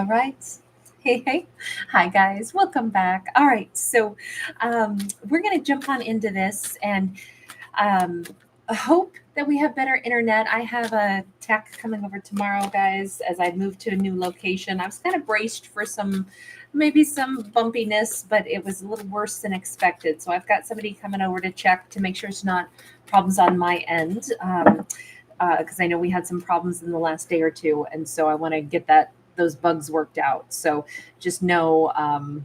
All right. Hey, hey. Hi, guys. Welcome back. All right. So, we're going to jump on into this and um, hope that we have better internet. I have a tech coming over tomorrow, guys, as I move to a new location. I was kind of braced for maybe some bumpiness, but it was a little worse than expected. So, I've got somebody coming over to check to make sure it's not problems on my end. Because I know we had some problems in the last day or two, and so I want to get those bugs worked out. So just know I'm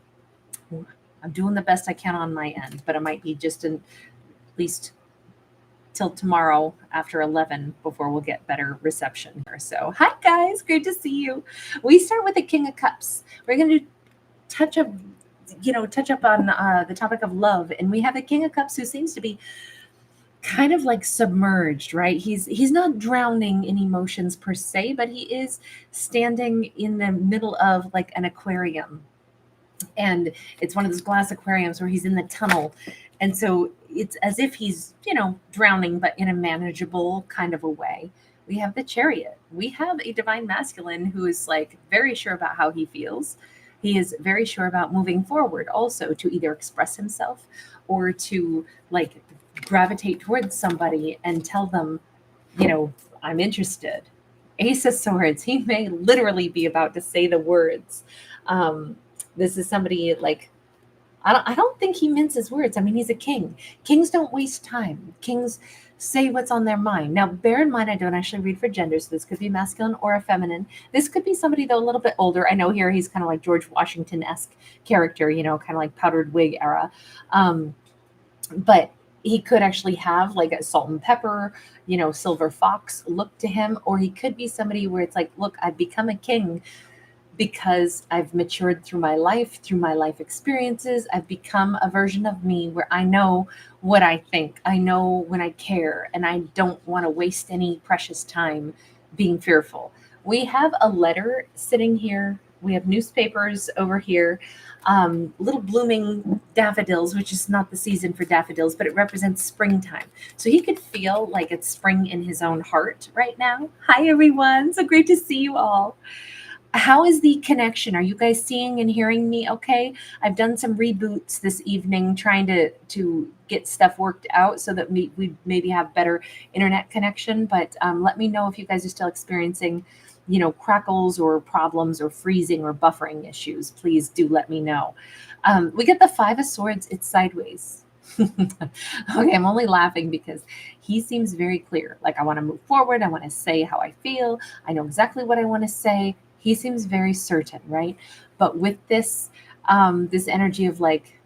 doing the best I can on my end, but it might be just at least till tomorrow after 11 before we'll get better reception here. So hi guys, great to see you. We start with the King of Cups. We're going to touch up, touch up on the topic of love, and we have the King of Cups who seems to be kind of like submerged, right? He's not drowning in emotions per se, but he is standing in the middle of like an aquarium, and it's one of those glass aquariums where he's in the tunnel, and so it's as if he's drowning, but in a manageable kind of a way. We have the Chariot. We have a divine masculine who is like very sure about how he feels. He is very sure about moving forward also, to either express himself or to like gravitate towards somebody and tell them, I'm interested. Ace of Swords. He may literally be about to say the words. This is somebody like, I don't think he minces words. I mean, he's a king. Kings don't waste time. Kings say what's on their mind. Now, bear in mind, I don't actually read for gender, so this could be masculine or a feminine. This could be somebody, though, a little bit older. I know here he's kind of like George Washington-esque character, kind of like powdered wig era. But he could actually have like a salt and pepper, silver fox look to him, or he could be somebody where it's like, look, I've become a king because I've matured through my life experiences. I've become a version of me where I know what I think, I know when I care, and I don't want to waste any precious time being fearful. We have a letter sitting here. We have newspapers over here, little blooming daffodils, which is not the season for daffodils, but it represents springtime. So he could feel like it's spring in his own heart right now. Hi, everyone. So great to see you all. How is the connection? Are you guys seeing and hearing me okay? I've done some reboots this evening trying to get stuff worked out so that we maybe have better internet connection. But let me know if you guys are still experiencing, crackles or problems or freezing or buffering issues. Please do let me know. We get the Five of Swords. It's sideways. Okay, I'm only laughing because he seems very clear. Like, I want to move forward. I want to say how I feel. I know exactly what I want to say. He seems very certain, right? But with this energy of like,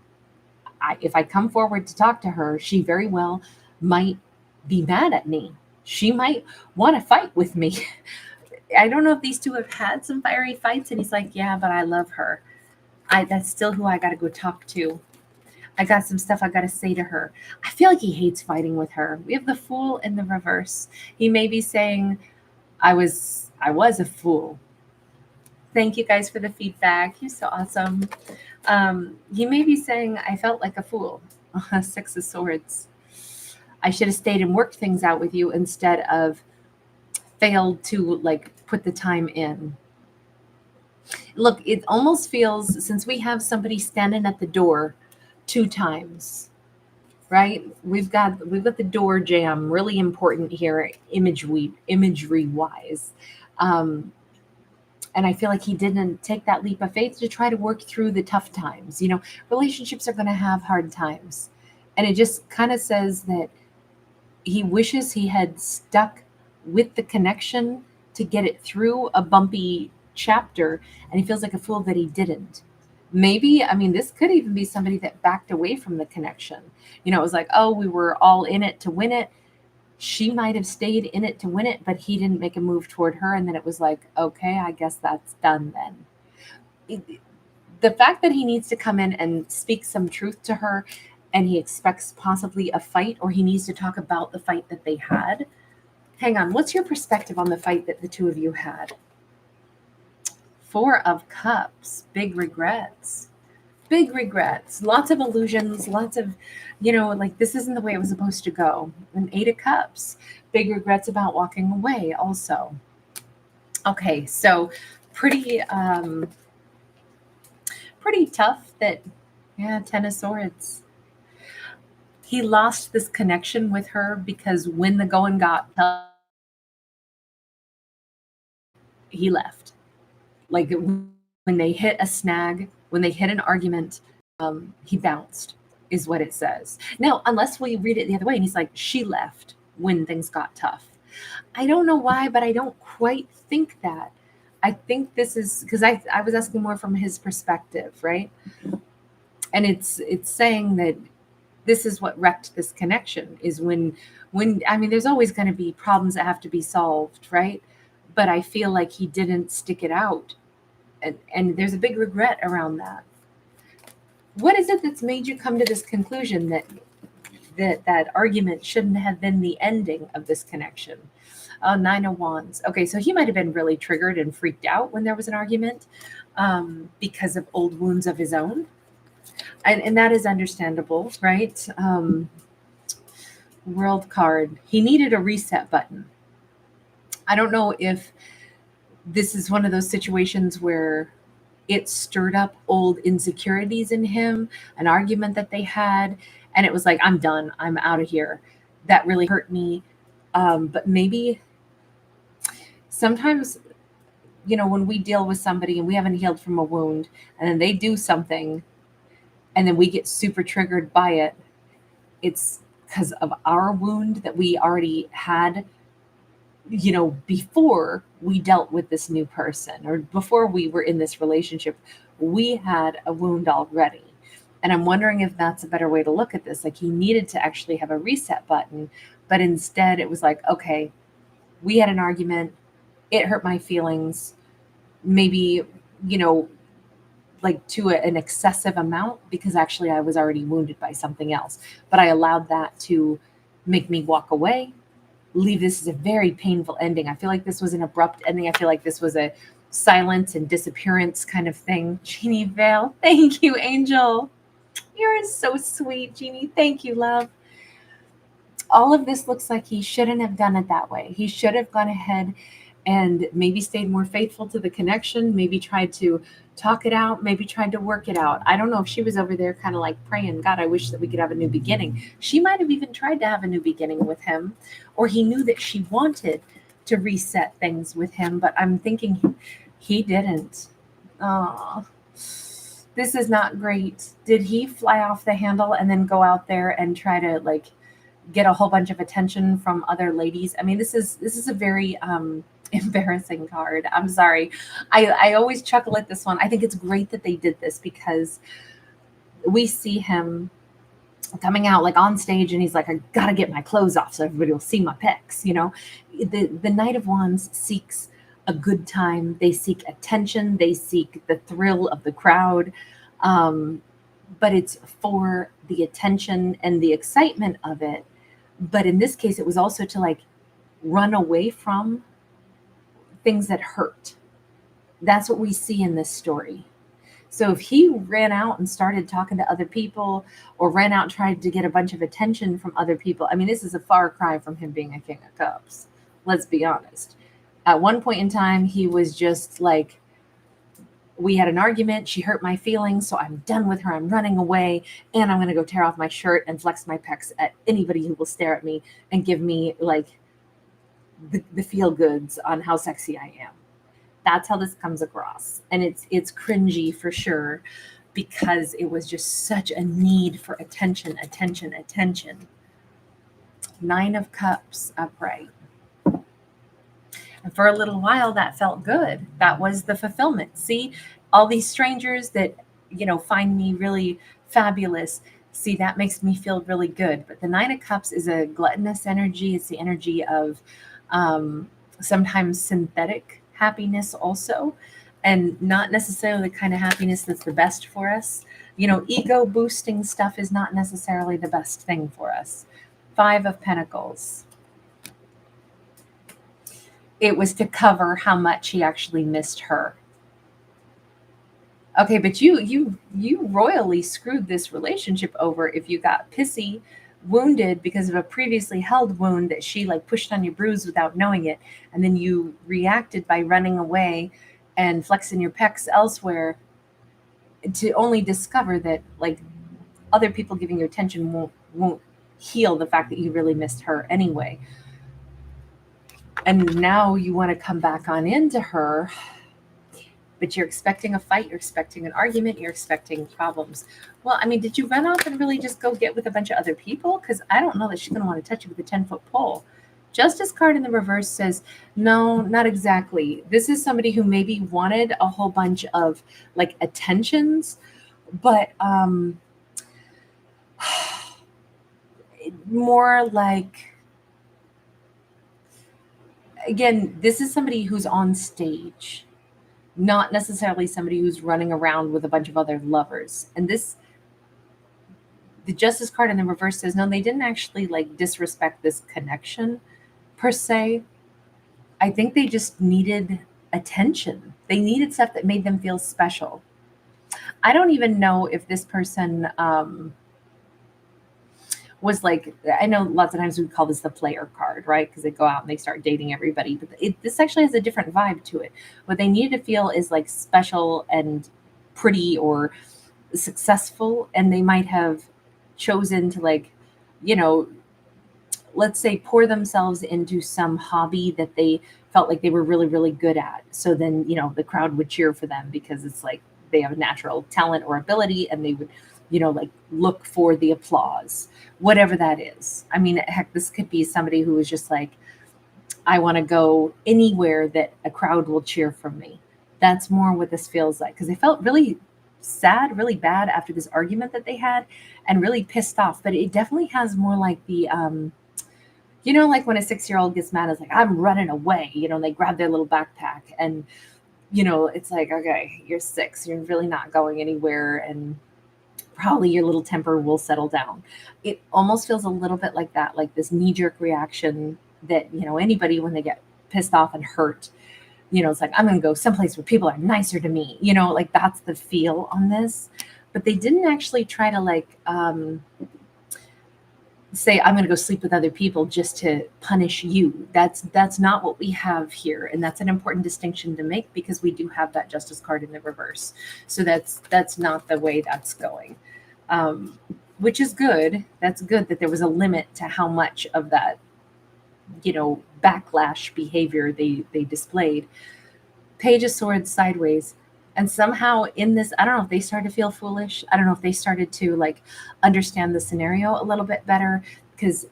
if I come forward to talk to her, she very well might be mad at me. She might want to fight with me. I don't know if these two have had some fiery fights, and he's like, yeah, but I love her. That's still who I got to go talk to. I got some stuff I got to say to her. I feel like he hates fighting with her. We have the Fool in the reverse. He may be saying, I was a fool. Thank you guys for the feedback. You're so awesome. He may be saying, I felt like a fool. Six of Swords. I should have stayed and worked things out with you instead of failed to like put the time in. Look, it almost feels, since we have somebody standing at the door 2 times, right? We've got the door jam, really important here, imagery wise. And I feel like he didn't take that leap of faith to try to work through the tough times. Relationships are going to have hard times. And it just kind of says that he wishes he had stuck with the connection to get it through a bumpy chapter. And he feels like a fool that he didn't. Maybe, this could even be somebody that backed away from the connection. It was like, oh, we were all in it to win it. She might have stayed in it to win it, but he didn't make a move toward her. And then it was like, okay, I guess that's done then. The fact that he needs to come in and speak some truth to her, and he expects possibly a fight, or he needs to talk about the fight that they had. Hang on, what's your perspective on the fight that the two of you had? 4 of Cups, big regrets. Lots of illusions, lots of, like, this isn't the way it was supposed to go. And 8 of Cups, big regrets about walking away also. Okay, so pretty pretty tough that, yeah, 10 of swords. He lost this connection with her because when the going got tough, he left. Like when they hit a snag, when they hit an argument, he bounced, is what it says. Now, unless we read it the other way, and he's like, she left when things got tough. I don't know why, but I don't quite think that. I think this is because I was asking more from his perspective, right? And it's saying that this is what wrecked this connection is when I mean there's always going to be problems that have to be solved, right? But I feel like he didn't stick it out, and there's a big regret around that. What is it that's made you come to this conclusion that that argument shouldn't have been the ending of this connection? Nine of Wands. Okay, so he might have been really triggered and freaked out when there was an argument because of old wounds of his own. And that is understandable, right? World card. He needed a reset button. I don't know if this is one of those situations where it stirred up old insecurities in him, an argument that they had, and it was like, I'm done. I'm out of here. That really hurt me. But maybe sometimes, when we deal with somebody and we haven't healed from a wound, and then they do something, and then we get super triggered by it, it's because of our wound that we already had, before we dealt with this new person or before we were in this relationship, we had a wound already. And I'm wondering if that's a better way to look at this. Like he needed to actually have a reset button, but instead it was like, okay, we had an argument. It hurt my feelings. Maybe, like to an excessive amount because actually I was already wounded by something else. But I allowed that to make me walk away, leave this as a very painful ending. I feel like this was an abrupt ending. I feel like this was a silence and disappearance kind of thing. Jeannie Vale, thank you, Angel. You're so sweet, Jeannie. Thank you, love. All of this looks like he shouldn't have done it that way. He should have gone ahead and maybe stayed more faithful to the connection, maybe tried to talk it out, maybe tried to work it out. I don't know if she was over there kind of like praying, God, I wish that we could have a new beginning. She might have even tried to have a new beginning with him, or he knew that she wanted to reset things with him, but I'm thinking he didn't. Oh, this is not great. Did he fly off the handle and then go out there and try to like get a whole bunch of attention from other ladies? I mean, this is a very embarrassing card. I'm sorry. I always chuckle at this one. I think it's great that they did this because we see him coming out like on stage and he's like, I gotta get my clothes off so everybody will see my pecs. The Knight of Wands seeks a good time. They seek attention. They seek the thrill of the crowd. But it's for the attention and the excitement of it. But in this case, it was also to like run away from things that hurt. That's what we see in this story. So if he ran out and started talking to other people or ran out and tried to get a bunch of attention from other people, I mean, this is a far cry from him being a King of Cups. Let's be honest. At one point in time, he was just like, we had an argument. She hurt my feelings. So I'm done with her. I'm running away and I'm going to go tear off my shirt and flex my pecs at anybody who will stare at me and give me like the feel goods on how sexy I am. That's how this comes across. And it's cringy for sure because it was just such a need for attention. Nine of Cups upright. And for a little while that felt good. That was the fulfillment. See, all these strangers that, find me really fabulous. See, that makes me feel really good. But the Nine of Cups is a gluttonous energy. It's the energy of sometimes synthetic happiness also, and not necessarily the kind of happiness that's the best for us. Ego boosting stuff is not necessarily the best thing for us. Five of Pentacles. It was to cover how much he actually missed her. Okay, but you royally screwed this relationship over if you got pissy, wounded because of a previously held wound that she like pushed on your bruise without knowing it, and then you reacted by running away and flexing your pecs elsewhere, to only discover that like other people giving you attention won't heal the fact that you really missed her anyway. And now you want to come back on into her, but you're expecting a fight, you're expecting an argument, you're expecting problems. Well, I mean, did you run off and really just go get with a bunch of other people? Because I don't know that she's going to want to touch you with a 10-foot pole. Justice card in the reverse says, no, not exactly. This is somebody who maybe wanted a whole bunch of like attentions, but more like, again, this is somebody who's on stage, not necessarily somebody who's running around with a bunch of other lovers. And this, the Justice card in the reverse says, no, they didn't actually like disrespect this connection per se. I think they just needed attention. They needed stuff that made them feel special. I don't even know if this person was like, I know lots of times we call this the player card, right? Because they go out and they start dating everybody. But this actually has a different vibe to it. What they need to feel is like special and pretty or successful. And they might have chosen to like, you know, let's say pour themselves into some hobby that they felt like they were really, really good at. So then, you know, the crowd would cheer for them because it's like they have a natural talent or ability and they would, you know, like look for the applause, whatever that is. I mean, heck, this could be somebody who is just like, I want to go anywhere that a crowd will cheer for me. That's more what this feels like, because they felt really sad, really bad after this argument that they had and really pissed off. But it definitely has more like the, you know, like when a 6-year-old gets mad, it's like, I'm running away, you know, and they grab their little backpack and, you know, it's like, okay, you're 6, you're really not going anywhere. And probably your little temper will settle down. It almost feels a little bit like that, like this knee-jerk reaction that, you know, anybody when they get pissed off and hurt, you know, it's like, I'm going to go someplace where people are nicer to me, you know, like that's the feel on this. But they didn't actually try to like say, I'm going to go sleep with other people just to punish you. That's not what we have here. And that's an important distinction to make because we do have that Justice card in the reverse. So that's not the way that's going, which is good. That's good that there was a limit to how much of that, you know, backlash behavior they displayed. Page of Swords sideways. And somehow in this, I don't know if they started to feel foolish. I don't know if they started to like understand the scenario a little bit better, because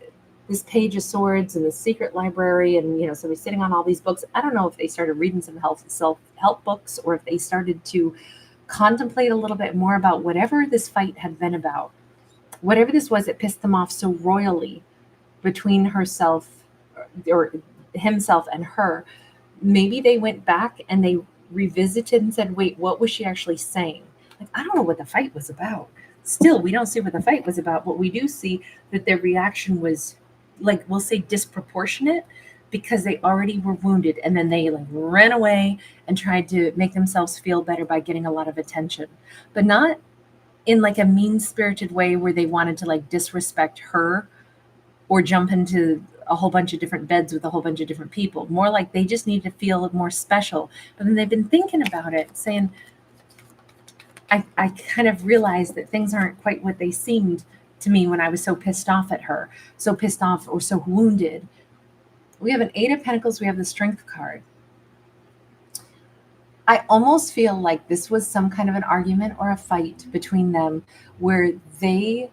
this Page of Swords and the secret library and, you know, somebody sitting on all these books. I don't know if they started reading some self-help books or if they started to contemplate a little bit more about whatever this fight had been about. Whatever this was, it pissed them off so royally between herself or himself and her. Maybe they went back and they revisited and said, wait, what was she actually saying? Like, I don't know what the fight was about. Still, we don't see what the fight was about, but we do see that their reaction was, like, we'll say disproportionate because they already were wounded and then they like ran away and tried to make themselves feel better by getting a lot of attention, but not in like a mean-spirited way where they wanted to like disrespect her or jump into a whole bunch of different beds with a whole bunch of different people. More like they just need to feel more special. But then they've been thinking about it, saying, I kind of realized that things aren't quite what they seemed to me when I was so pissed off at her, so pissed off or so wounded. We have an 8 of Pentacles. We have the Strength card. I almost feel like this was some kind of an argument or a fight between them where they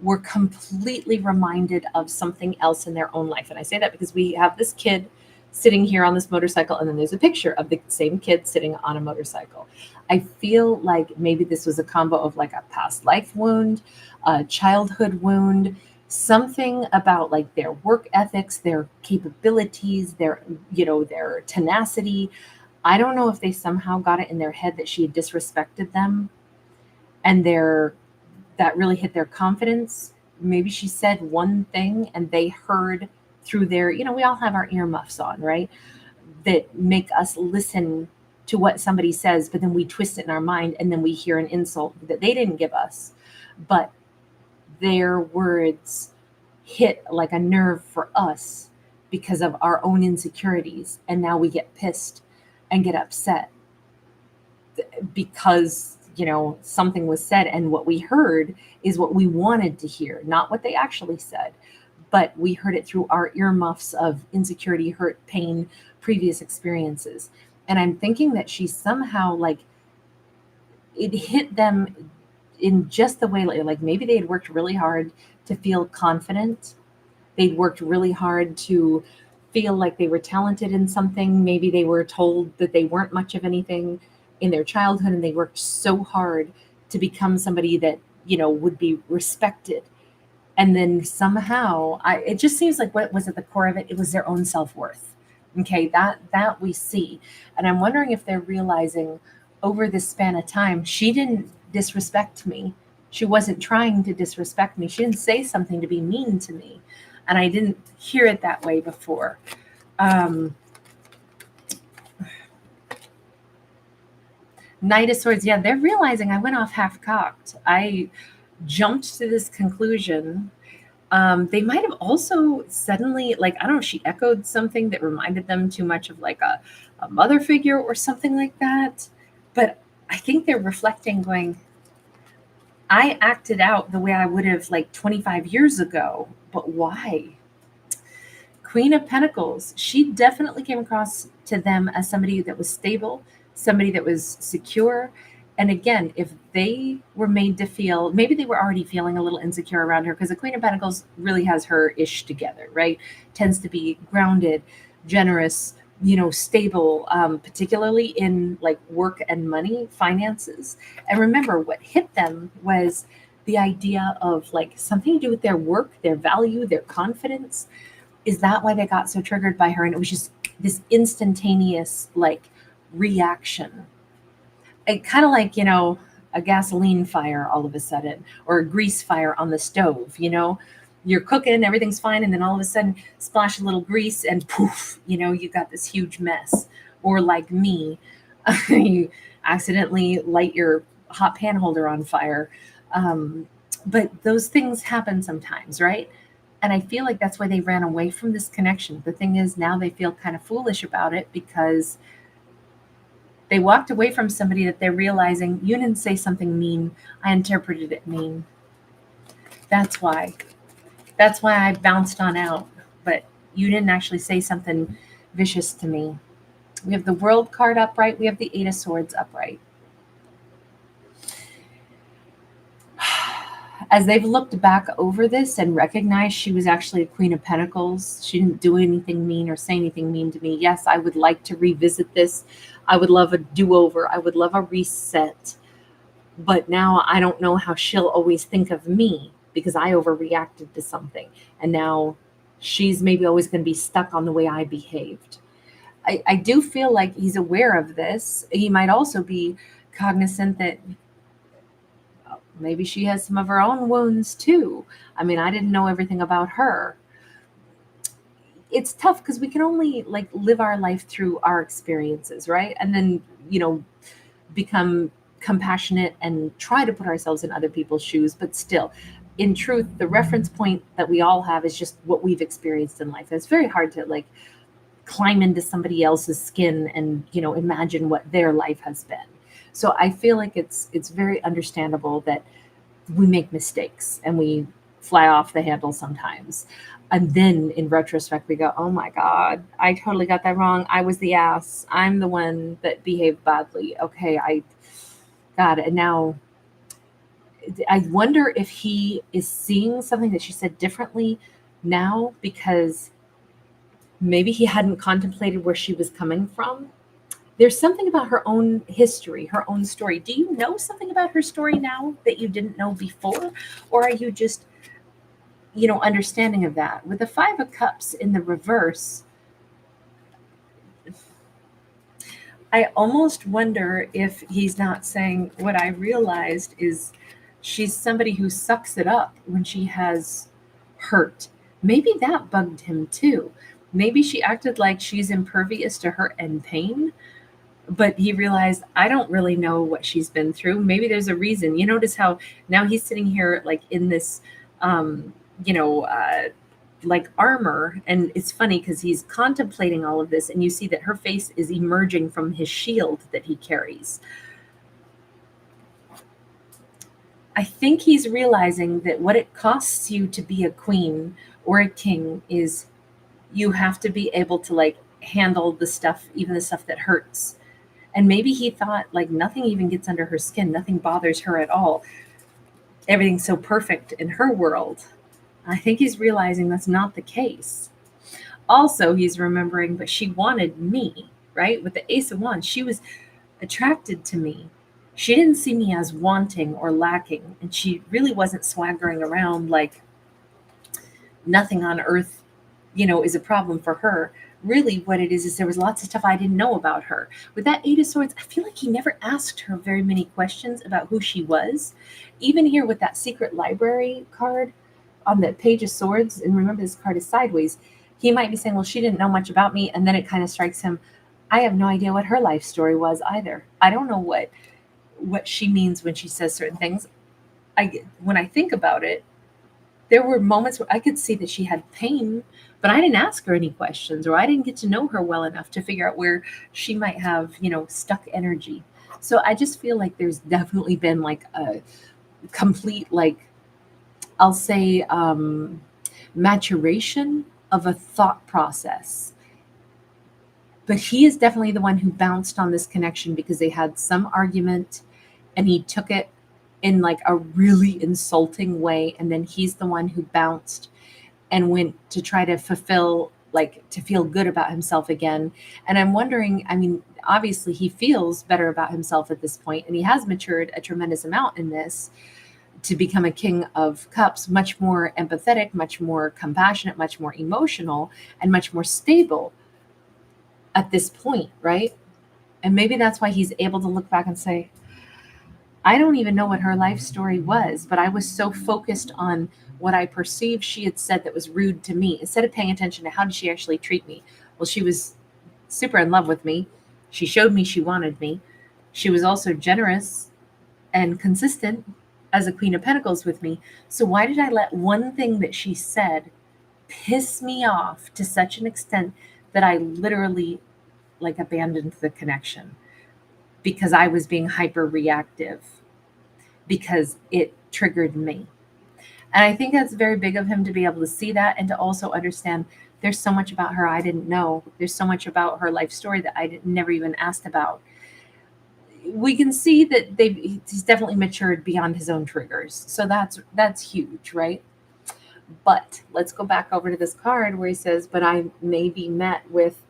were completely reminded of something else in their own life. And I say that because we have this kid sitting here on this motorcycle, and then there's a picture of the same kid sitting on a motorcycle. I feel like maybe this was a combo of like a past life wound, a childhood wound, something about like their work ethics, their capabilities, their, you know, their tenacity. I don't know if they somehow got it in their head that she had disrespected them and that really hit their confidence. Maybe she said one thing and they heard through their, you know, we all have our earmuffs on, right? That make us listen to what somebody says, but then we twist it in our mind and then we hear an insult that they didn't give us. But their words hit like a nerve for us because of our own insecurities. And now we get pissed and get upset. because, something was said, and what we heard is what we wanted to hear, not what they actually said. But we heard it through our earmuffs of insecurity, hurt, pain, previous experiences. And I'm thinking that she somehow, like, it hit them in just the way, like maybe they had worked really hard to feel confident. They'd worked really hard to feel like they were talented in something. Maybe they were told that they weren't much of anything in their childhood, and they worked so hard to become somebody that, would be respected. And then somehow, it just seems like what was at the core of it, it was their own self-worth. Okay, that we see. And I'm wondering if they're realizing over this span of time, she didn't disrespect me. She wasn't trying to disrespect me. She didn't say something to be mean to me. And I didn't hear it that way before. Knight of Swords, yeah, they're realizing I went off half-cocked. I jumped to this conclusion. They might have also suddenly, like, I don't know, she echoed something that reminded them too much of like a mother figure or something like that. But I think they're reflecting, going, I acted out the way I would have like 25 years ago, but why? Queen of Pentacles, she definitely came across to them as somebody that was stable, somebody that was secure. And again, if they were made to feel, maybe they were already feeling a little insecure around her, because the Queen of Pentacles really has her ish together, right? Tends to be grounded, generous, stable, particularly in like work and money, finances. And remember, what hit them was the idea of like something to do with their work, their value, their confidence. Is that why they got so triggered by her? And it was just this instantaneous like reaction. It kind of like, a gasoline fire all of a sudden, or a grease fire on the stove. You're cooking, everything's fine, and then all of a sudden splash a little grease and poof, you got this huge mess. Or like me, you accidentally light your hot pan holder on fire. But those things happen sometimes, right? And I feel like that's why they ran away from this connection. The thing is, now they feel kind of foolish about it, because they walked away from somebody that they're realizing, you didn't say something mean. I interpreted it mean. That's why. That's why I bounced on out. But you didn't actually say something vicious to me. We have the World card upright. We have the Eight of Swords upright. As they've looked back over this and recognized she was actually a Queen of Pentacles, she didn't do anything mean or say anything mean to me. Yes, I would like to revisit this. I would love a do-over. I would love a reset. But now I don't know how she'll always think of me, because I overreacted to something. And now she's maybe always going to be stuck on the way I behaved. I do feel like he's aware of this. He might also be cognizant that maybe she has some of her own wounds too. I mean, I didn't know everything about her. It's tough because we can only like live our life through our experiences, right? And then, become compassionate and try to put ourselves in other people's shoes. But still, in truth, the reference point that we all have is just what we've experienced in life. And it's very hard to like climb into somebody else's skin and, imagine what their life has been. So I feel like it's very understandable that we make mistakes and we fly off the handle sometimes. And then in retrospect, we go, oh my God, I totally got that wrong. I was the ass. I'm the one that behaved badly. Okay, God. And now I wonder if he is seeing something that she said differently now, because maybe he hadn't contemplated where she was coming from. There's something about her own history, her own story. Do you know something about her story now that you didn't know before? Or are you just, understanding of that? With the Five of Cups in the reverse, I almost wonder if he's not saying, what I realized is she's somebody who sucks it up when she has hurt. Maybe that bugged him too. Maybe she acted like she's impervious to hurt and pain. But he realized, I don't really know what she's been through. Maybe there's a reason. You notice how now he's sitting here like in this, like armor. And it's funny because he's contemplating all of this. And you see that her face is emerging from his shield that he carries. I think he's realizing that what it costs you to be a queen or a king is you have to be able to like handle the stuff, even the stuff that hurts. And maybe he thought like nothing even gets under her skin, nothing bothers her at all. Everything's so perfect in her world. I think he's realizing that's not the case. Also, he's remembering, but she wanted me, right? With the Ace of Wands, she was attracted to me. She didn't see me as wanting or lacking, and she really wasn't swaggering around like nothing on earth, is a problem for her. Really, what it is there was lots of stuff I didn't know about her. With that Eight of Swords, I feel like he never asked her very many questions about who she was. Even here with that secret library card on the Page of Swords, and remember this card is sideways, he might be saying, well, she didn't know much about me, and then it kind of strikes him, I have no idea what her life story was either. I don't know what she means when she says certain things. When I think about it, there were moments where I could see that she had pain, but I didn't ask her any questions, or I didn't get to know her well enough to figure out where she might have, stuck energy. So I just feel like there's definitely been like a complete, like, I'll say, maturation of a thought process. But he is definitely the one who bounced on this connection because they had some argument and he took it in like a really insulting way. And then he's the one who bounced and went to try to fulfill, like to feel good about himself again. And I'm wondering, I mean, obviously he feels better about himself at this point, and he has matured a tremendous amount in this to become a King of Cups, much more empathetic, much more compassionate, much more emotional, and much more stable at this point, right? And maybe that's why he's able to look back and say, I don't even know what her life story was, but I was so focused on what I perceived she had said that was rude to me, instead of paying attention to how did she actually treat me. Well, she was super in love with me. She showed me she wanted me. She was also generous and consistent as a Queen of Pentacles with me. So why did I let one thing that she said piss me off to such an extent that I literally like abandoned the connection? Because I was being hyper reactive, because it triggered me. And I think that's very big of him to be able to see that and to also understand there's so much about her I didn't know. There's so much about her life story that I never even asked about. We can see that he's definitely matured beyond his own triggers. So that's huge, right? But let's go back over to this card where he says, but I may be met with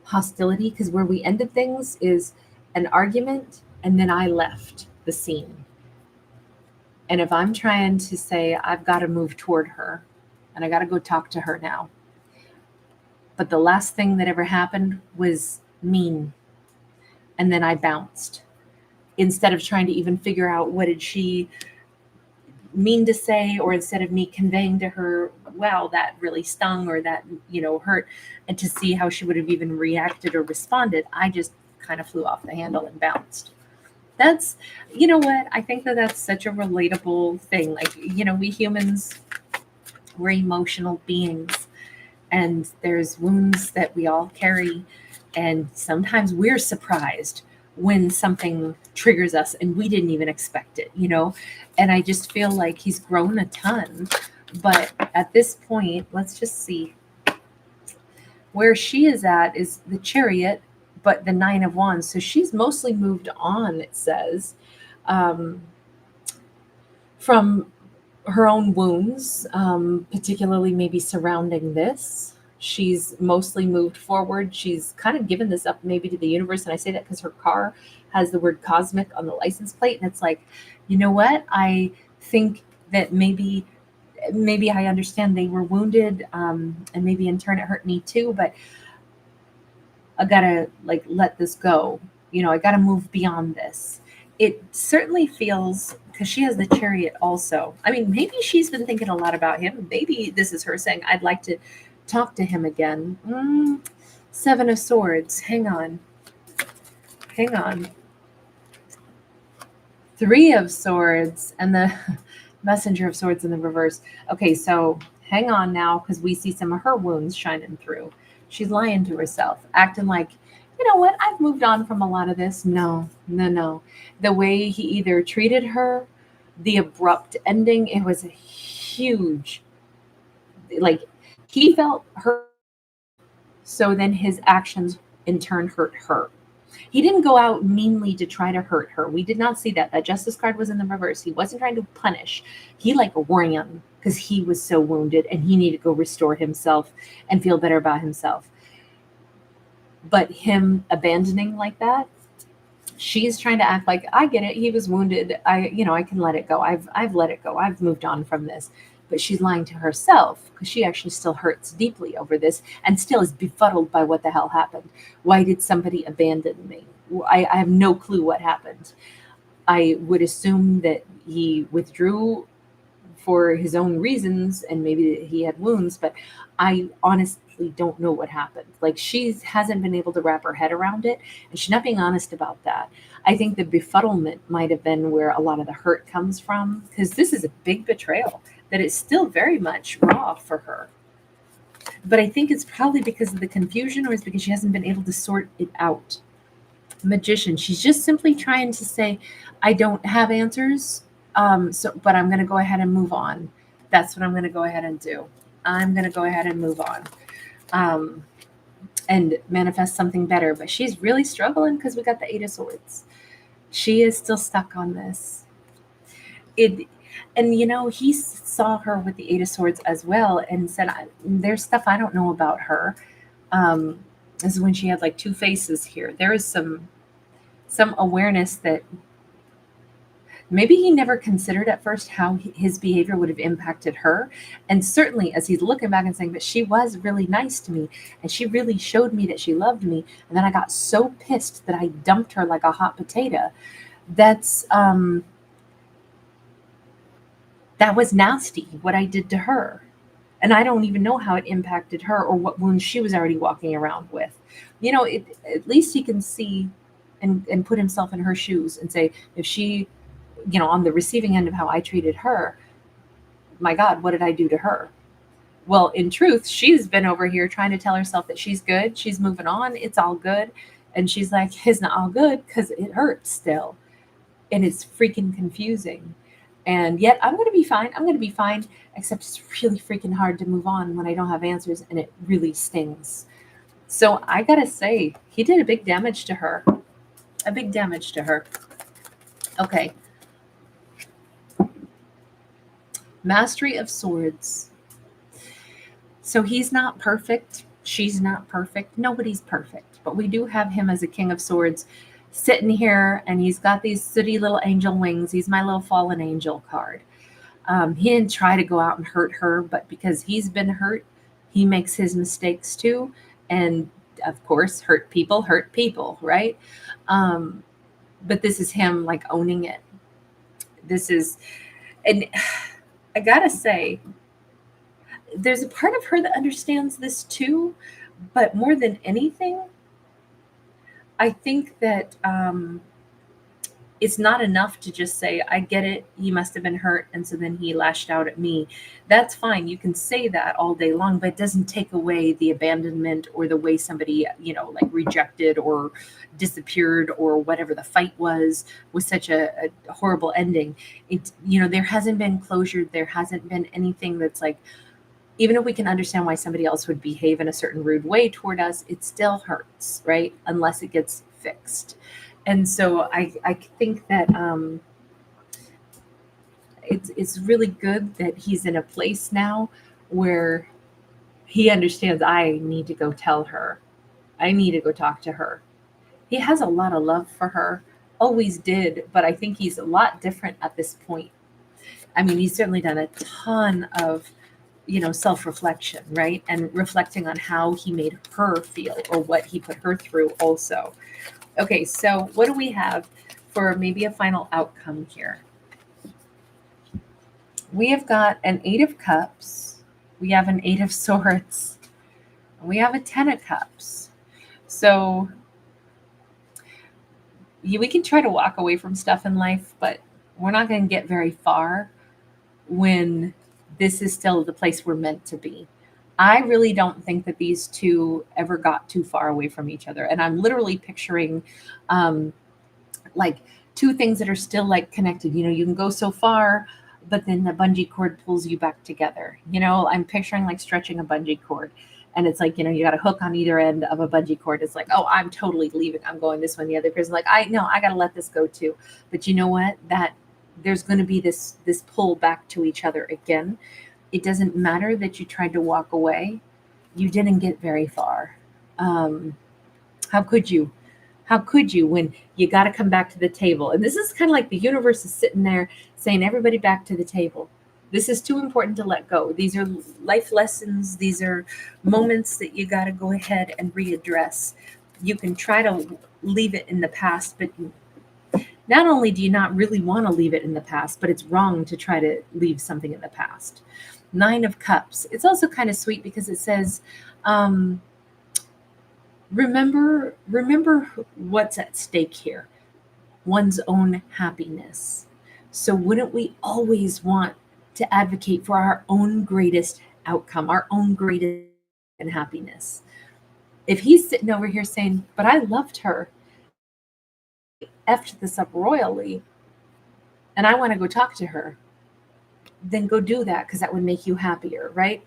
hostility, because where we ended things is an argument and then I left the scene. And if I'm trying to say I've got to move toward her and I got to go talk to her now, but the last thing that ever happened was mean, and then I bounced, instead of trying to even figure out what did she mean to say, or instead of me conveying to her, wow, that really stung, or that, hurt, and to see how she would have even reacted or responded, I just kind of flew off the handle and bounced. That's, what, I think that's such a relatable thing. Like, we humans, we're emotional beings, and there's wounds that we all carry, and sometimes we're surprised when something triggers us and we didn't even expect it, and I just feel like he's grown a ton. But at this point, let's just see where she is at is the Chariot, but the Nine of Wands. So she's mostly moved on, it says, from her own wounds, particularly maybe surrounding this. She's mostly moved forward. She's kind of given this up maybe to the universe. And I say that because her car has the word cosmic on the license plate. And it's like, you know what? I think that maybe I understand they were wounded, and maybe in turn it hurt me too, but I gotta like let this go. I gotta move beyond this. It certainly feels, because she has the Chariot also. I mean, maybe she's been thinking a lot about him. Maybe this is her saying, I'd like to talk to him again. Seven of Swords. Hang on. Three of Swords and the Messenger of Swords in the reverse. Okay, so hang on now, because we see some of her wounds shining through. She's lying to herself, acting like, you know what, I've moved on from a lot of this. No. The way he either treated her, the abrupt ending, it was a huge, like, he felt hurt, so then his actions in turn hurt her. He didn't go out meanly to try to hurt her. We did not see that. That justice card was in the reverse. He wasn't trying to punish. He like ran because he was so wounded and he needed to go restore himself and feel better about himself. But him abandoning like that, she's trying to act like, I get it. He was wounded. I can let it go. I've let it go. I've moved on from this. But she's lying to herself because she actually still hurts deeply over this and still is befuddled by what the hell happened. Why did somebody abandon me? I have no clue what happened. I would assume that he withdrew for his own reasons and maybe he had wounds, but I honestly don't know what happened. Like, she hasn't been able to wrap her head around it, and she's not being honest about that. I think the befuddlement might have been where a lot of the hurt comes from, because this is a big betrayal that is still very much raw for her. But I think it's probably because of the confusion, or it's because she hasn't been able to sort it out. Magician, she's just simply trying to say, I don't have answers, but I'm going to go ahead and move on. That's what I'm going to go ahead and do. I'm going to go ahead and move on, and manifest something better. But she's really struggling because we got the Eight of Swords. She is still stuck on this. And he saw her with the Eight of Swords as well and said, there's stuff I don't know about her. This is when she had like two faces here. There is some awareness that maybe he never considered at first how his behavior would have impacted her. And certainly as he's looking back and saying, but she was really nice to me and she really showed me that she loved me. And then I got so pissed that I dumped her like a hot potato. That was nasty, what I did to her. And I don't even know how it impacted her or what wounds she was already walking around with. At least he can see and put himself in her shoes and say, if she, on the receiving end of how I treated her, my God, what did I do to her? Well, in truth, she's been over here trying to tell herself that she's good. She's moving on. It's all good. And she's like, it's not all good because it hurts still. And it's freaking confusing. And yet I'm going to be fine. I'm going to be fine, except it's really freaking hard to move on when I don't have answers and it really stings. So I got to say, he did a big damage to her. A big damage to her. Okay. Mastery of Swords. So he's not perfect. She's not perfect. Nobody's perfect. But we do have him as a King of Swords sitting here, and he's got these sooty little angel wings. He's my little fallen angel card. He didn't try to go out and hurt her, but because he's been hurt, he makes his mistakes too. And of course, hurt people, right? But this is him like owning it. And I gotta say, there's a part of her that understands this too, but more than anything, I think that it's not enough to just say, I get it, he must have been hurt, and so then he lashed out at me. That's fine. You can say that all day long, but it doesn't take away the abandonment or the way somebody, like rejected or disappeared or whatever the fight was with such a horrible ending. There hasn't been closure. There hasn't been anything that's like, even if we can understand why somebody else would behave in a certain rude way toward us, it still hurts, right? Unless it gets fixed. And so I think that it's really good that he's in a place now where he understands, I need to go tell her. I need to go talk to her. He has a lot of love for her, always did, but I think he's a lot different at this point. I mean, he's certainly done a ton of self-reflection, right? And reflecting on how he made her feel or what he put her through also. Okay, so what do we have for maybe a final outcome here? We have got an Eight of Cups. We have an Eight of Swords. We have a Ten of Cups. So we can try to walk away from stuff in life, but we're not going to get very far when this is still the place we're meant to be. I really don't think that these two ever got too far away from each other. And I'm literally picturing like two things that are still like connected. You know, you can go so far, but then the bungee cord pulls you back together. You know, I'm picturing like stretching a bungee cord. And it's like, you know, you got a hook on either end of a bungee cord. It's like, oh, I'm totally leaving. I'm going this one. The other person like, I know, I got to let this go too. But you know what? That there's going to be this pull back to each other again. It doesn't matter that you tried to walk away. You didn't get very far. Um, how could you? How could you when you got to come back to the table? And this is kind of like the universe is sitting there saying, everybody back to the table. This is too important to let go. These are life lessons. These are moments that you got to go ahead and readdress. You can try to leave it in the past, but not only do you not really want to leave it in the past, but it's wrong to try to leave something in the past. Nine of Cups. It's also kind of sweet because it says, um, remember what's at stake here, one's own happiness. So wouldn't we always want to advocate for our own greatest outcome, our own greatest and happiness? If he's sitting over here saying, but I loved her, effed this up royally, and I want to go talk to her, then go do that because that would make you happier, right?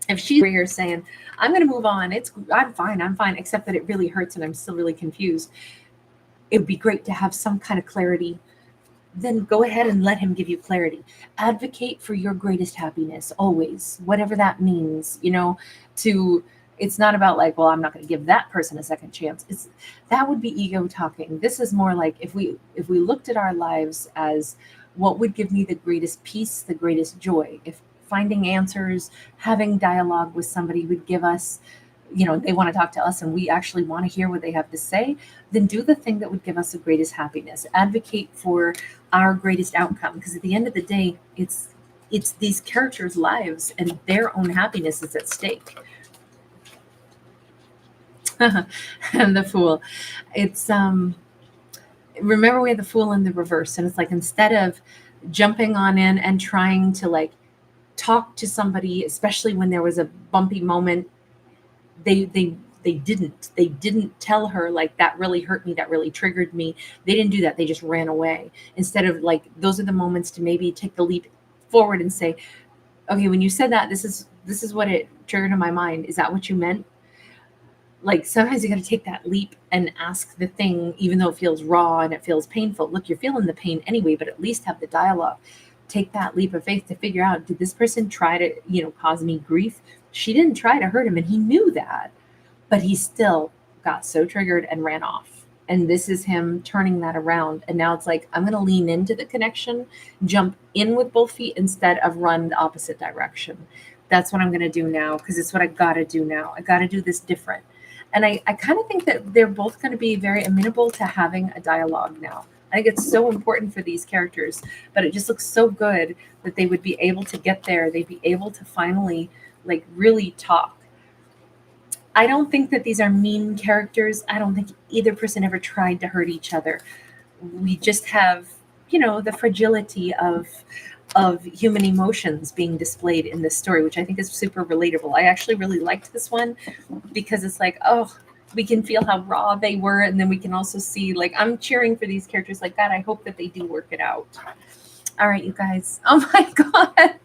If she's over here saying, I'm going to move on, I'm fine, except that it really hurts and I'm still really confused, it would be great to have some kind of clarity. Then go ahead and let him give you clarity. Advocate for your greatest happiness always, whatever that means, you know, to it's not about like, well, I'm not going to give that person a second chance. It's that would be ego talking. This is more like if we looked at our lives as what would give me the greatest peace, the greatest joy. If finding answers, having dialogue with somebody would give us, you know, they want to talk to us and we actually want to hear what they have to say, then do the thing that would give us the greatest happiness. Advocate for our greatest outcome, because at the end of the day, it's these characters' lives and their own happiness is at stake. And the Fool. It's remember we had the Fool in the reverse, and it's like instead of jumping on in and trying to like talk to somebody, especially when there was a bumpy moment, they didn't tell her like that really hurt me, that really triggered me. They didn't do that. They just ran away. Instead of like those are the moments to maybe take the leap forward and say, okay, when you said that, this is what it triggered in my mind. Is that what you meant? Like sometimes you got to take that leap and ask the thing, even though it feels raw and it feels painful. Look, you're feeling the pain anyway, but at least have the dialogue. Take that leap of faith to figure out, did this person try to, you know, cause me grief? She didn't try to hurt him, and he knew that, but he still got so triggered and ran off. And this is him turning that around. And now it's like, I'm going to lean into the connection, jump in with both feet instead of run the opposite direction. That's what I'm going to do now because it's what I got to do now. I got to do this different. And I kind of think that they're both going to be very amenable to having a dialogue now. I think it's so important for these characters, but it just looks so good that they would be able to get there. They'd be able to finally like really talk. I don't think that these are mean characters. I don't think either person ever tried to hurt each other. We just have, you know, the fragility of human emotions being displayed in this story, which I think is super relatable. I actually really liked this one because it's like, oh, we can feel how raw they were, and then we can also see like I'm cheering for these characters. Like, God, I hope that they do work it out. All right, you guys. Oh my God.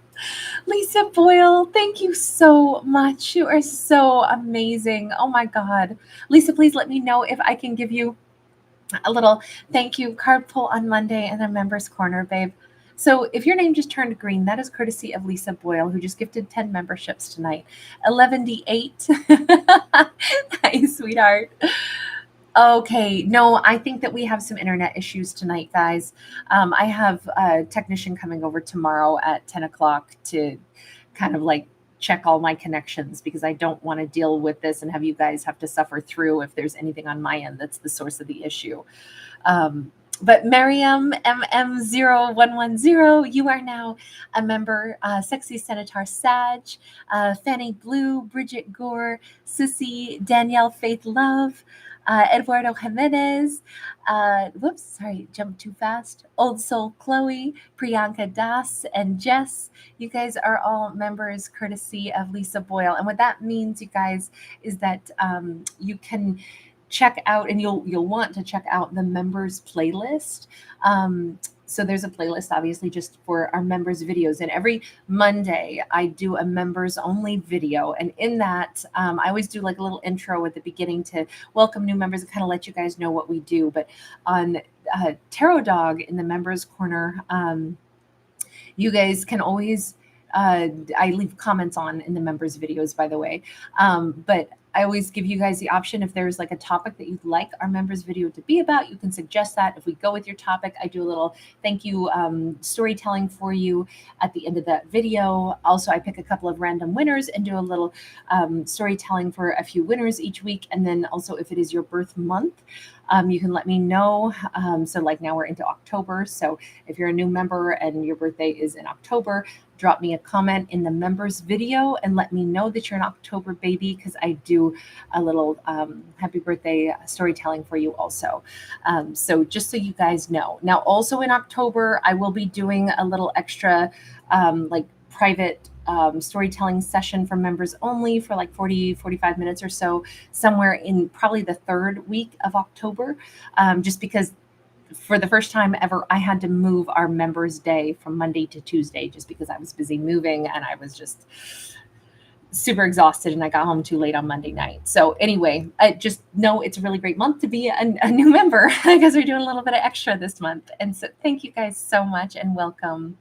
Lisa Boyle, thank you so much. You are so amazing. Oh my God. Lisa, please let me know if I can give you a little thank you card pull on Monday in the members corner, babe. So if your name just turned green, that is courtesy of Lisa Boyle, who just gifted 10 memberships tonight. 11D8. Hi, sweetheart. Okay, no, I think that we have some internet issues tonight, guys. I have a technician coming over tomorrow at 10 o'clock to kind of like check all my connections because I don't want to deal with this and have you guys have to suffer through if there's anything on my end that's the source of the issue. But Miriam MM0110, you are now a member. Sexy Senator Sag, Fanny Blue, Bridget Gore, Sissy, Danielle Faith Love, Eduardo Jimenez, whoops, sorry, jumped too fast. Old Soul Chloe, Priyanka Das, and Jess. You guys are all members courtesy of Lisa Boyle. And what that means, you guys, is that you can check out, and you'll want to check out the members playlist. So there's a playlist obviously just for our members videos, and every Monday I do a members only video, and in that I always do like a little intro at the beginning to welcome new members and kind of let you guys know what we do. But on Tarot Dog in the members corner, you guys can always I leave comments on in the members videos, by the way. But I always give you guys the option, if there's like a topic that you'd like our members video to be about, you can suggest that. If we go with your topic, I do a little thank you storytelling for you at the end of that video. Also, I pick a couple of random winners and do a little storytelling for a few winners each week. And then also, if it is your birth month, you can let me know. So like now we're into October. So if you're a new member and your birthday is in October, drop me a comment in the members video and let me know that you're an October baby, because I do a little happy birthday storytelling for you also. So just so you guys know. Now also in October, I will be doing a little extra like private storytelling session for members only for like 45 minutes or so, somewhere in probably the third week of October, just because for the first time ever, I had to move our members day from Monday to Tuesday just because I was busy moving and I was just super exhausted and I got home too late on Monday night. So anyway, I just know it's a really great month to be a new member because we're doing a little bit of extra this month. And so thank you guys so much and welcome.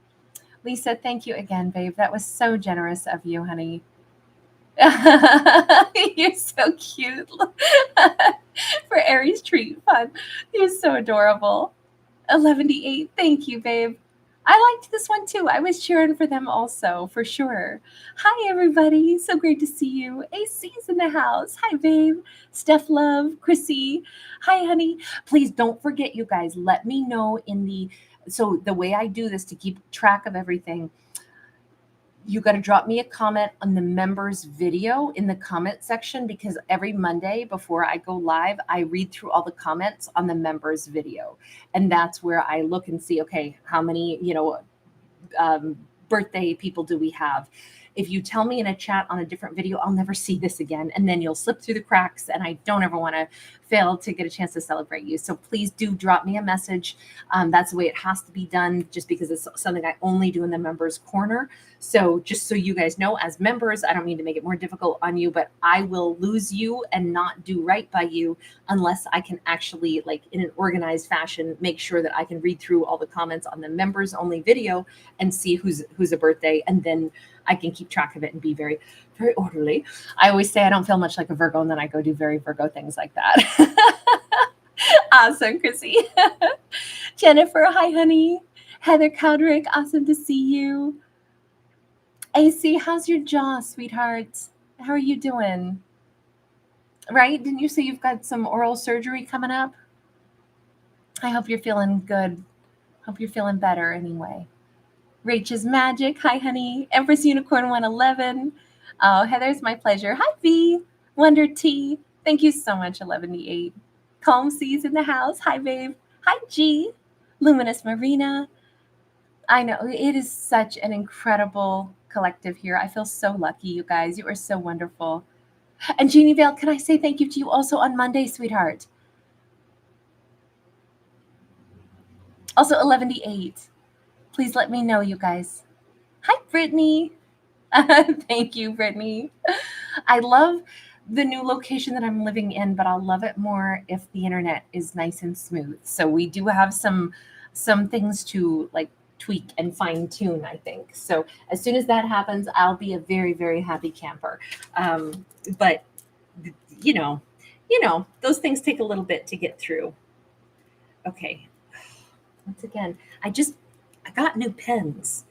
Lisa, thank you again, babe. That was so generous of you, honey. You're so cute. For Aries treat fun. You're so adorable. 11-8. Thank you, babe. I liked this one too. I was cheering for them also, for sure. Hi, everybody. So great to see you. AC's in the house. Hi, babe. Steph Love, Chrissy. Hi, honey. Please don't forget, you guys. Let me know so the way I do this to keep track of everything, you got to drop me a comment on the members video in the comment section, because every Monday before I go live, I read through all the comments on the members video. And that's where I look and see, okay, how many, birthday people do we have? If you tell me in a chat on a different video, I'll never see this again. And then you'll slip through the cracks. And I don't ever want to fail to get a chance to celebrate you. So please do drop me a message. That's the way it has to be done, just because it's something I only do in the members corner. So just so you guys know, as members, I don't mean to make it more difficult on you, but I will lose you and not do right by you unless I can actually, like in an organized fashion, make sure that I can read through all the comments on the members only video and see who's a birthday. And then I can keep track of it and be very, very orderly. I always say I don't feel much like a Virgo, and then I go do very Virgo things like that. Awesome, Chrissy. Jennifer, hi, honey. Heather Cowdrick, awesome to see you. AC, how's your jaw, sweetheart? How are you doing? Right? Didn't you say you've got some oral surgery coming up? I hope you're feeling good. Hope you're feeling better anyway. Rachel's Magic. Hi, honey. Empress Unicorn 111. Oh, Heather's my pleasure. Hi, V. Wonder T. Thank you so much, 11-8. Calm Seas in the house. Hi, babe. Hi, G. Luminous Marina. I know it is such an incredible collective here. I feel so lucky, you guys. You are so wonderful. And Jeannie Vale, can I say thank you to you also on Monday, sweetheart? Also 11-8. Please let me know, you guys. Hi, Brittany. Thank you, Brittany. I love the new location that I'm living in, but I'll love it more if the internet is nice and smooth. So we do have some things to like tweak and fine tune, I think. So as soon as that happens, I'll be a very, very happy camper. But you know, those things take a little bit to get through. Okay. Once again, I got new pens,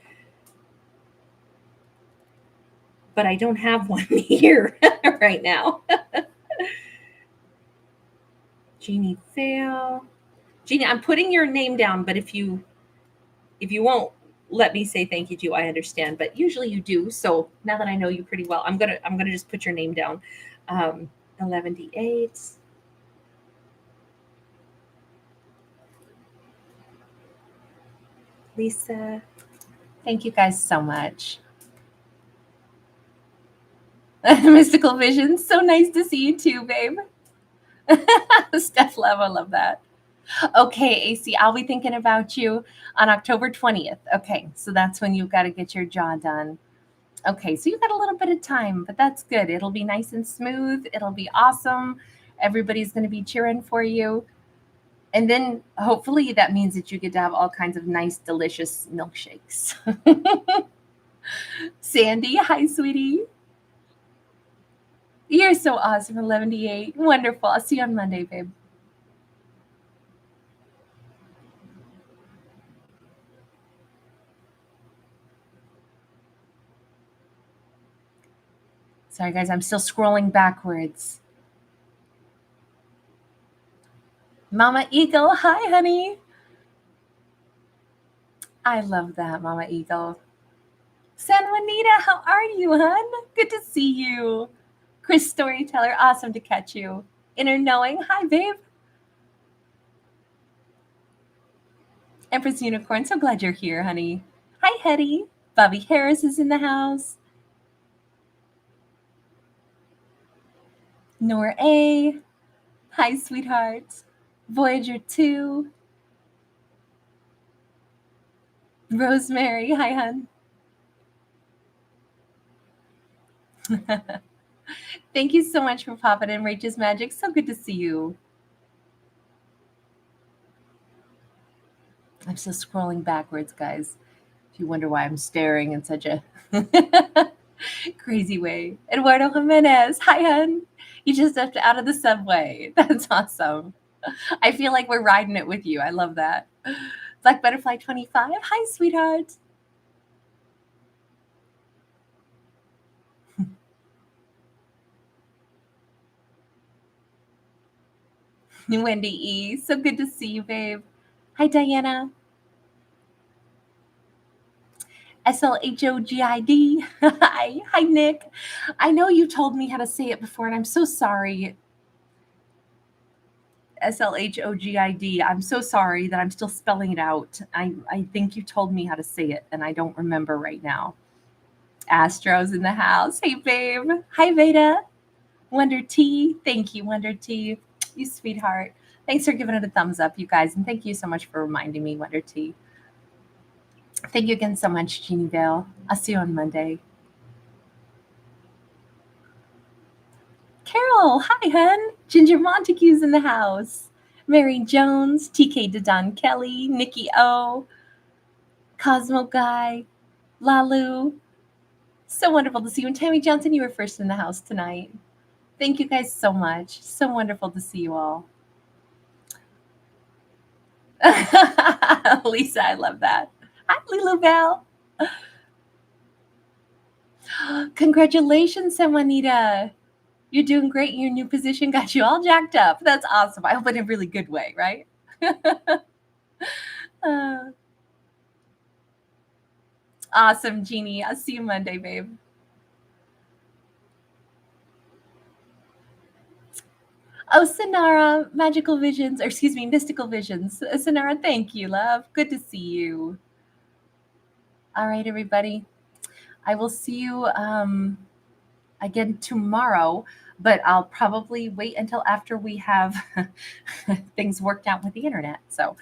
but I don't have one here right now. Jeannie Fail. Jeannie, I'm putting your name down, but if you won't let me say thank you to you, I understand. But usually you do. So now that I know you pretty well, I'm gonna just put your name down. 11-8. Lisa, thank you guys so much. Mystical Visions, so nice to see you too, babe. Steph Love, I love that. Okay, AC, I'll be thinking about you on October 20th. Okay, so that's when you've got to get your jaw done. Okay, so you've got a little bit of time, but that's good. It'll be nice and smooth. It'll be awesome. Everybody's going to be cheering for you. And then hopefully that means that you get to have all kinds of nice, delicious milkshakes. Sandy, hi, sweetie. You're so awesome, 11-8. Wonderful. I'll see you on Monday, babe. Sorry, guys, I'm still scrolling backwards. Mama Eagle, hi, honey. I love that, Mama Eagle. San Juanita, how are you, hun? Good to see you. Chris Storyteller, awesome to catch you. Inner Knowing, hi, babe. Empress Unicorn, so glad you're here, honey. Hi, Hetty. Bobby Harris is in the house. Nor A. Hi, sweetheart. Voyager 2. Rosemary, hi, hun. Thank you so much for popping in, Rachel's Magic. So good to see you. I'm still scrolling backwards, guys. If you wonder why I'm staring in such a crazy way. Eduardo Jimenez, hi, hun. You just stepped out of the subway. That's awesome. I feel like we're riding it with you. I love that. Black Butterfly 25, hi, sweetheart. Wendy E, so good to see you, babe. Hi, Diana. SLHOGID. Hi, Nick. I know you told me how to say it before, and I'm so sorry. SLHOGID. I'm so sorry that I'm still spelling it out. I think you told me how to say it, and I don't remember right now. Astro's in the house. Hey, babe. Hi, Veda. Wonder T. Thank you, Wonder T. You sweetheart. Thanks for giving it a thumbs up, you guys, and thank you so much for reminding me, Wonder T. Thank you again so much, Jeannie Vale. I'll see you on Monday. Carol, hi, hun. Ginger Montague's in the house. Mary Jones, TK Dedon Kelly, Nikki O, Cosmo Guy, Lalu. So wonderful to see you. And Tammy Johnson, you were first in the house tonight. Thank you guys so much. So wonderful to see you all. Lisa, I love that. Hi, Lulu Bell. Congratulations, Juanita. You're doing great in your new position. Got you all jacked up. That's awesome. I hope in a really good way, right? Awesome, Jeannie. I'll see you Monday, babe. Oh, Sonara, magical visions, or excuse me, mystical visions. Sonara, thank you, love. Good to see you. All right, everybody. I will see you again tomorrow, but I'll probably wait until after we have things worked out with the internet. So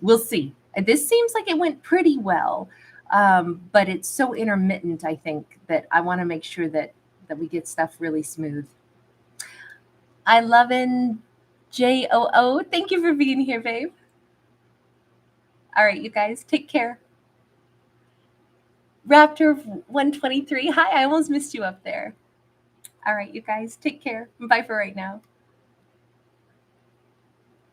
we'll see. This seems like it went pretty well, but it's so intermittent, I think, that I want to make sure that we get stuff really smooth. I love in JOO. Thank you for being here, babe. All right, you guys, take care. Raptor 123. Hi, I almost missed you up there. All right, you guys, take care. Bye for right now.